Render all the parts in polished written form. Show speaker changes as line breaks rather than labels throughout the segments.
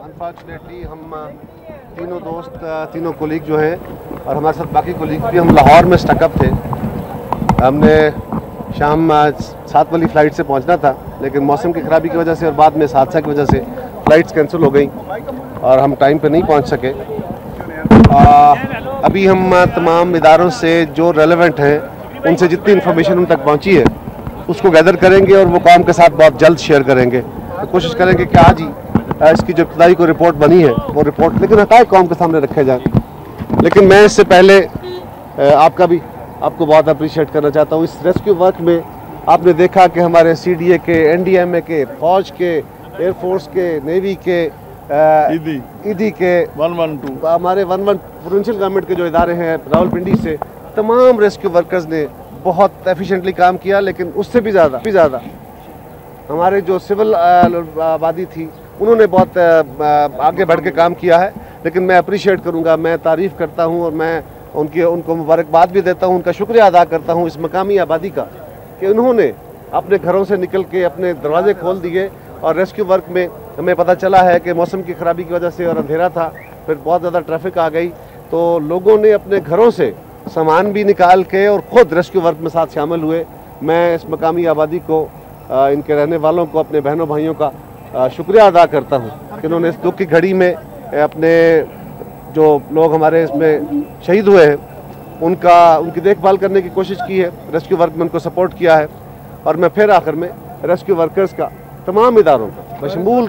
Unfortunately हम तीनों दोस्त, तीनों कोलीग जो हैं और हमारे साथ बाकी कोलीग भी, हम लाहौर में स्टकअप थे। हमने शाम 7 वाली फ़्लाइट से पहुंचना था, लेकिन मौसम की ख़राबी की वजह से और बाद में हादसा की वजह से फ़्लाइट्स कैंसिल हो गई और हम टाइम पे नहीं पहुंच सके। अभी हम तमाम इदारों से जो रेलेवेंट हैं उनसे जितनी इन्फॉर्मेशन उन तक पहुंची है उसको गैदर करेंगे और वो कौम के साथ बहुत जल्द शेयर करेंगे। तो कोशिश करेंगे कि आज ही इसकी जो इब्तदाई को रिपोर्ट बनी है वो रिपोर्ट लेकिन हक़ाइक़ कौम के सामने रखे जाएँ। लेकिन मैं इससे पहले आपको बहुत अप्रिशिएट करना चाहता हूँ। इस रेस्क्यू वर्क में आपने देखा कि हमारे CDA के, NDMA के, फौज के, एयरफोर्स के, नेवी के, ईदी के, 112 हमारे 112 प्रोविंशियल गवर्नमेंट के जो इदारे हैं रावलपिंडी से, तमाम रेस्क्यू वर्कर्स ने बहुत एफिशिएंटली काम किया। लेकिन उससे भी ज़्यादा हमारे जो सिविल आबादी थी उन्होंने बहुत आगे बढ़ के काम किया है। लेकिन मैं अप्रिशिएट करूँगा, मैं तारीफ़ करता हूँ और मैं उनको मुबारकबाद भी देता हूँ, उनका शुक्रिया अदा करता हूँ इस मकामी आबादी का कि उन्होंने अपने घरों से निकल के अपने दरवाजे खोल दिए। और रेस्क्यू वर्क में हमें पता चला है कि मौसम की ख़राबी की वजह से और अंधेरा था, फिर बहुत ज़्यादा ट्रैफिक आ गई, तो लोगों ने अपने घरों से सामान भी निकाल के और ख़ुद रेस्क्यू वर्क में साथ शामिल हुए। मैं इस मकामी आबादी को, इनके रहने वालों को, अपने बहनों भाइयों का शुक्रिया अदा करता हूँ कि उन्होंने इस दुख की घड़ी में अपने जो लोग हमारे इसमें शहीद हुए हैं उनकी देखभाल करने की कोशिश की है, रेस्क्यू वर्क में उनको सपोर्ट किया है। और मैं फिर आखिर में रेस्क्यू वर्कर्स का तमाम इदारों का बशमूल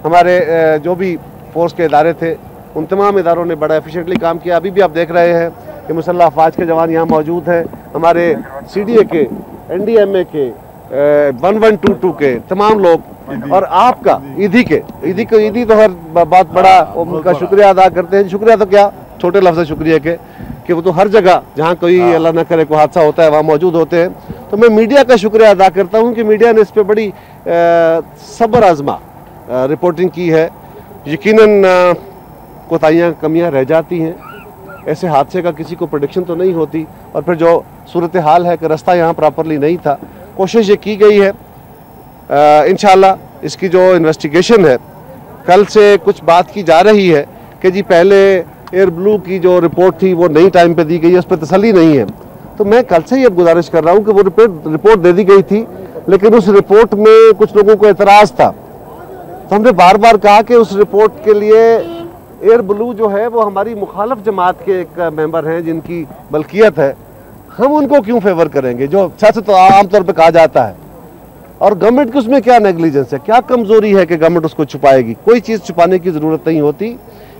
हमारे जो भी फोर्स के इदारे थे उन तमाम इदारों ने बड़ा एफिशिएंटली काम किया। अभी भी आप देख रहे हैं कि मुसल्लह अफवाज के जवान यहाँ मौजूद हैं, हमारे CDA के, NDMA के, 1122 के तमाम लोग, और आपका ईदी तो हर बहुत बड़ा उनका शुक्रिया अदा करते हैं। शुक्रिया तो क्या, छोटे लफ्ज़ शुक्रिया के कि वो तो हर जगह जहाँ कोई अल्लाह ना करे कोई हादसा होता है वहाँ मौजूद होते हैं। तो मैं मीडिया का शुक्रिया अदा करता हूँ कि मीडिया ने इस पर बड़ी सब्र आज़मा रिपोर्टिंग की है। यकीनन कोताहियाँ कमियाँ रह जाती हैं, ऐसे हादसे का किसी को प्रेडिक्शन तो नहीं होती। और फिर जो सूरत हाल है कि रास्ता यहाँ प्रॉपरली नहीं था, कोशिश ये की गई है। इंशाल्लाह इसकी जो इन्वेस्टिगेशन है, कल से कुछ बात की जा रही है कि जी पहले एयर ब्लू की जो रिपोर्ट थी वो नई टाइम पे दी गई है, उस पर तसल्ली नहीं है। तो मैं कल से ही अब गुजारिश कर रहा हूँ कि वो रिपोर्ट दे दी गई थी, लेकिन उस रिपोर्ट में कुछ लोगों को एतराज़ था। तो हमने बार बार कहा कि उस रिपोर्ट के लिए एयर ब्लू जो है वो हमारी मुखालफ जमात के एक मेंबर हैं जिनकी बल्कियत है, हम उनको क्यों फेवर करेंगे, जो सच तो आमतौर पर कहा जाता है। और गवर्नमेंट की उसमें क्या नेग्लिजेंस है, क्या कमज़ोरी है कि गवर्नमेंट उसको छुपाएगी? कोई चीज़ छुपाने की ज़रूरत नहीं होती।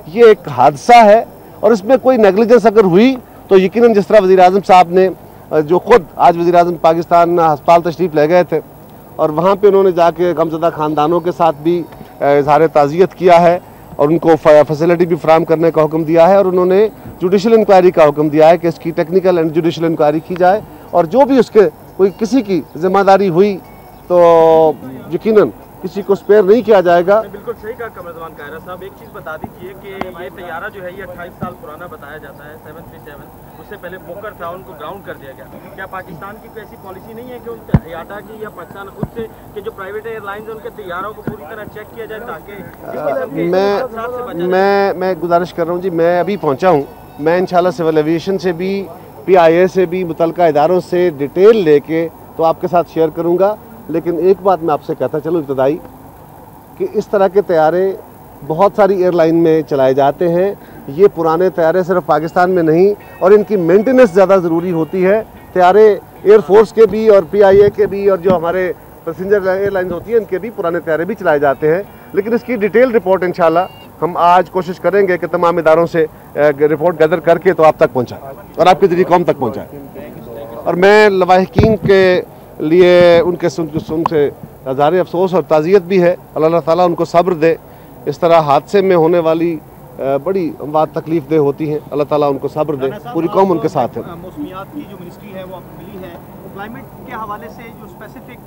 ये एक हादसा है और इसमें कोई नेग्लिजेंस अगर हुई तो यकीनन जिस तरह वज़ीर-ए-आज़म साहब ने, जो खुद आज वज़ीर-ए-आज़म पाकिस्तान अस्पताल तशरीफ़ ले गए थे और वहाँ पे उन्होंने जाके गमज़दा ख़ानदानों के साथ भी इज़हार ताज़ियत किया है और उनको फैसिलिटी भी फराहम करने का हुक्म दिया है। और उन्होंने जुडिशल इंक्वायरी का हुक्म दिया है कि इसकी टेक्निकल एंड जुडिशल इंक्वायरी की जाए और जो भी उसके कोई किसी की जिम्मेदारी हुई तो यकीनन किसी को स्पेयर नहीं किया जाएगा।
बिल्कुल सही कहा कमरजमान कायरा साहब। एक चीज़ बता दीजिए कि ये तैयारा जो है ये 28 साल पुराना बताया जाता है, 737, उससे पहले बोकर था, उनको ग्राउंड कर दिया गया। क्या पाकिस्तान की कोई ऐसी पॉलिसी नहीं है कि उनके IATA की या पाकिस्तान खुद से कि जो प्राइवेट एयरलाइंस है उनके तैयारों को पूरी तरह चेक किया जाए ताकि
मैं गुजारिश कर रहा हूँ जी, मैं अभी पहुँचा हूँ, मैं इंशाल्लाह सिविल एविएशन से भी, PIA से भी, मुतलका इदारों से डिटेल लेके तो आपके साथ शेयर करूँगा। लेकिन एक बात मैं आपसे कहता चलूँ इब्तदाई कि इस तरह के तैयारे बहुत सारी एयरलाइन में चलाए जाते हैं। ये पुराने तैयारे सिर्फ पाकिस्तान में नहीं, और इनकी मेंटेनेंस ज़्यादा ज़रूरी होती है। तैयारे एयरफोर्स के भी और PIA के भी और जो हमारे पैसेंजर एयरलाइंस होती हैं इनके भी पुराने तैयारे भी चलाए जाते हैं। लेकिन इसकी डिटेल रिपोर्ट इंशाल्लाह हम आज कोशिश करेंगे कि तमाम इदारों से रिपोर्ट गैदर करके तो आप तक पहुँचाएँ और आपके ज़रिए कौम तक पहुँचाएँ। और मैं लवाहिकीन के लिए उनके उनसे इज़हार अफसोस और ताज़ियत भी है। अल्लाह ताला उनको सब्र दे। इस तरह हादसे में होने वाली बड़ी बात तकलीफ दे होती हैं, अल्लाह ताला उनको सब्र दे। पूरी कौम उनके साथ है।
मौसमियात की जो मिनिस्ट्री है वो आपको मिली है, क्लाइमेट के हवाले से जो स्पेसिफिक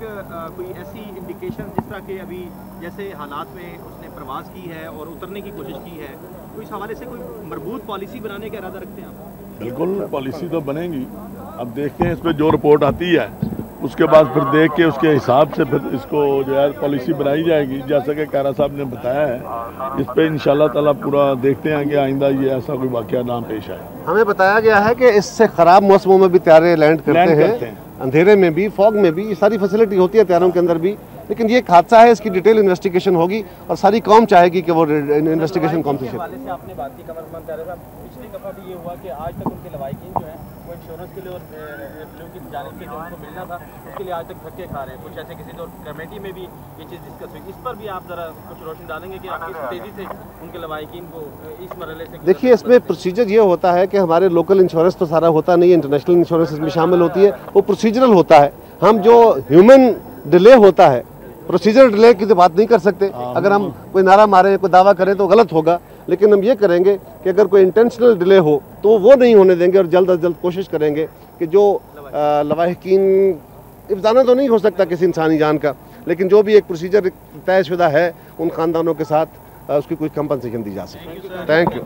कोई ऐसी इंडिकेशन, जिस तरह के अभी जैसे हालात में उसने प्रवास की है और उतरने की कोशिश की है, तो इस हवाले से कोई मरबूत पॉलिसी बनाने का इरादा रखते हैं आप?
बिल्कुल पॉलिसी तो बनेगी। अब देखते हैं इस पर जो रिपोर्ट आती है उसके बाद फिर देख के उसके हिसाब से फिर इसको जो है पॉलिसी बनाई जाएगी, जैसा कि कायरा साहब ने बताया है। इस पे इंशाल्लाह ताला पूरा देखते हैं कि आइंदा ये ऐसा कोई वाकया ना पेश आए।
हमें बताया गया है कि इससे ख़राब मौसमों में भी तैयारे लैंड करते हैं, अंधेरे में भी, फॉग में भी, ये सारी फैसिलिटी होती है तैयारों के अंदर भी। लेकिन ये एक हादसा है, इसकी डिटेल इन्वेस्टिगेशन होगी और सारी कौम चाहेगी कि वो इन्वेस्टिगेशन कौन सी
हवाले से आपने बात की कमर उस्मान कायरा साहब, पिछली दफ़ा भी ये हुआ कि आज तक उनके लवाहिकीन जो है वो इंश्योरेंस के लिए और फ्लू की जानिब से जो उनको मिलना था उसके लिए आज तक धक्के खा रहे हैं। कुछ ऐसे किसी तो कमेटी में भी ये चीज़ डिस्कस हुई, इस पर भी आप ज़रा कुछ रोशनी डालेंगे कि किस तेज़ी से उनके लवाहिकीन को इस मरहले से।
देखिए, इसमें प्रोसीजर ये होता है कि हमारे लोकल इंश्योरेंस तो सारा होता नहीं है, इंटरनेशनल इंश्योरेंस इसमें शामिल होती है, वो प्रोसीजरल होता है। हम जो ह्यूमन डिले होता है, प्रोसीजर डिले की तो बात नहीं कर सकते। अगर हम कोई नारा मारें, कोई दावा करें तो गलत होगा, लेकिन हम ये करेंगे कि अगर कोई इंटेंशनल डिले हो तो वो नहीं होने देंगे और जल्द अज जल्द कोशिश करेंगे कि जो लवाहिकीन, इफ्जाना तो नहीं हो सकता किसी इंसानी जान का, लेकिन जो भी एक प्रोसीजर तयशुदा है उन ख़ानदानों के साथ उसकी कुछ कंपनसेशन दी जा सके। Thank you.